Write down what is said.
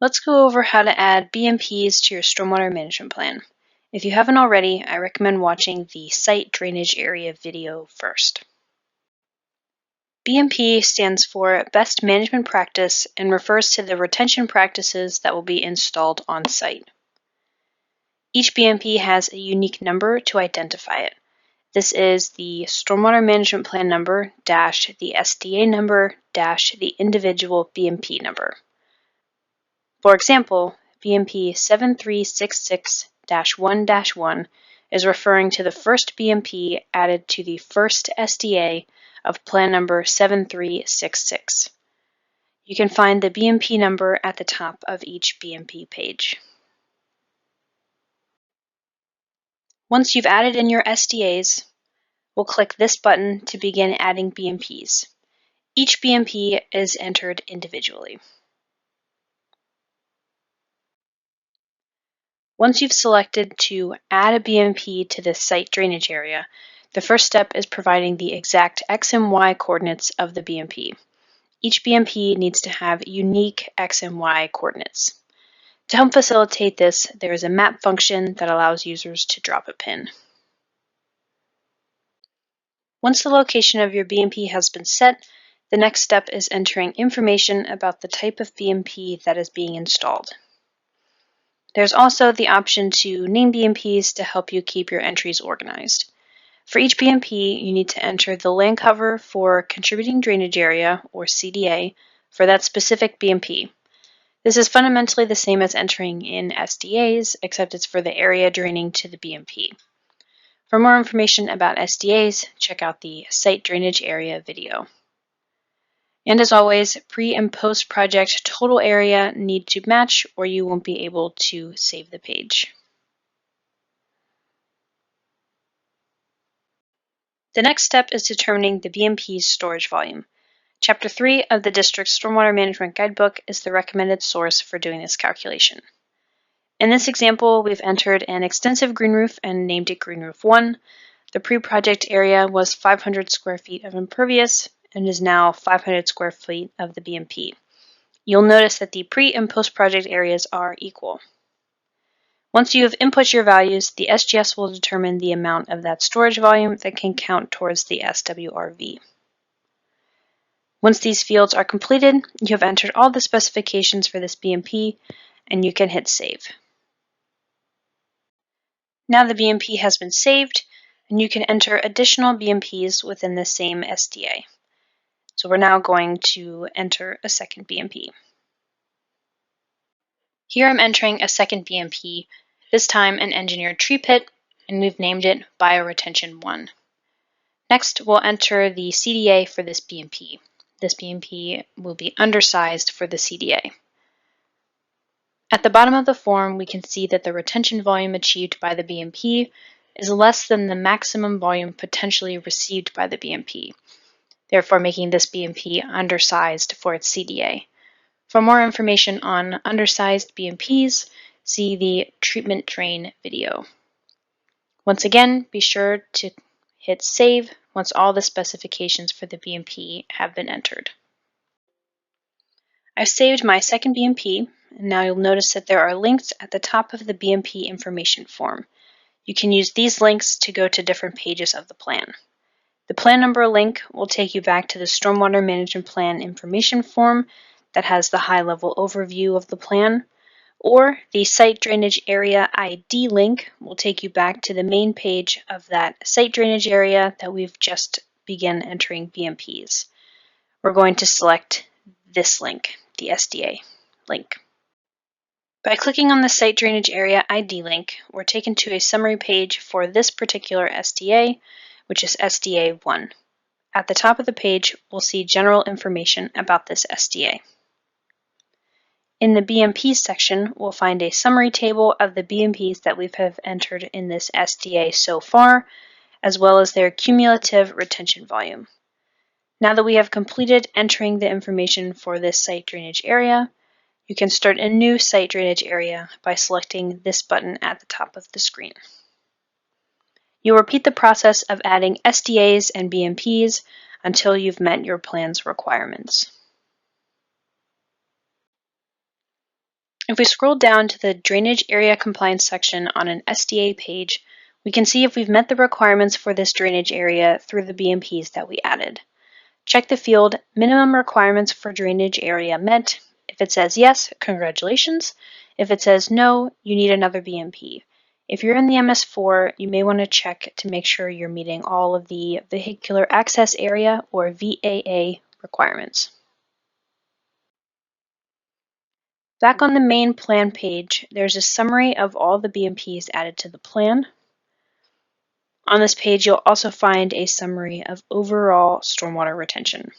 Let's go over how to add BMPs to your stormwater management plan. If you haven't already, I recommend watching the Site Drainage Area video first. BMP stands for Best Management Practice and refers to the retention practices that will be installed on site. Each BMP has a unique number to identify it. This is the Stormwater Management Plan number dash the SDA number dash the individual BMP number. For example, BMP 7366-1-1 is referring to the first BMP added to the first SDA of plan number 7366. You can find the BMP number at the top of each BMP page. Once you've added in your SDAs, we'll click this button to begin adding BMPs. Each BMP is entered individually. Once you've selected to add a BMP to the site drainage area, the first step is providing the exact X and Y coordinates of the BMP. Each BMP needs to have unique X and Y coordinates. To help facilitate this, there is a map function that allows users to drop a pin. Once the location of your BMP has been set, the next step is entering information about the type of BMP that is being installed. There's also the option to name BMPs to help you keep your entries organized. For each BMP, you need to enter the land cover for Contributing Drainage Area, or CDA, for that specific BMP. This is fundamentally the same as entering in SDAs, except it's for the area draining to the BMP. For more information about SDAs, check out the Site Drainage Area video. And as always, pre- and post-project total area need to match or you won't be able to save the page. The next step is determining the BMP's storage volume. Chapter 3 of the District's Stormwater Management Guidebook is the recommended source for doing this calculation. In this example, we've entered an extensive green roof and named it Green Roof 1. The pre-project area was 500 square feet of impervious and is now 500 square feet of the BMP. You'll notice that the pre- and post-project areas are equal. Once you have input your values, the SGS will determine the amount of that storage volume that can count towards the SWRV. Once these fields are completed, you have entered all the specifications for this BMP, and you can hit Save. Now the BMP has been saved, and you can enter additional BMPs within the same SDA. So we're now going to enter a second BMP. Here I'm entering a second BMP, this time an engineered tree pit, and we've named it Bioretention 1. Next, we'll enter the CDA for this BMP. This BMP will be undersized for the CDA. At the bottom of the form, we can see that the retention volume achieved by the BMP is less than the maximum volume potentially received by the BMP, therefore making this BMP undersized for its CDA. For more information on undersized BMPs, see the treatment drain video. Once again, be sure to hit Save once all the specifications for the BMP have been entered. I've saved my second BMP, and now you'll notice that there are links at the top of the BMP information form. You can use these links to go to different pages of the plan. The plan number link will take you back to the Stormwater Management Plan information form that has the high-level overview of the plan, or the Site Drainage Area ID link will take you back to the main page of that site drainage area that we've just begun entering BMPs. We're going to select this link, the SDA link. By clicking on the Site Drainage Area ID link, we're taken to a summary page for this particular SDA, which is SDA 1. At the top of the page, we'll see general information about this SDA. In the BMP section, we'll find a summary table of the BMPs that we have entered in this SDA so far, as well as their cumulative retention volume. Now that we have completed entering the information for this site drainage area, you can start a new site drainage area by selecting this button at the top of the screen. You'll repeat the process of adding SDAs and BMPs until you've met your plan's requirements. If we scroll down to the Drainage Area Compliance section on an SDA page, we can see if we've met the requirements for this drainage area through the BMPs that we added. Check the field Minimum Requirements for Drainage Area Met. If it says yes, congratulations. If it says no, you need another BMP. If you're in the MS4, you may want to check to make sure you're meeting all of the Vehicular Access Area or VAA requirements. Back on the main plan page, there's a summary of all the BMPs added to the plan. On this page, you'll also find a summary of overall stormwater retention.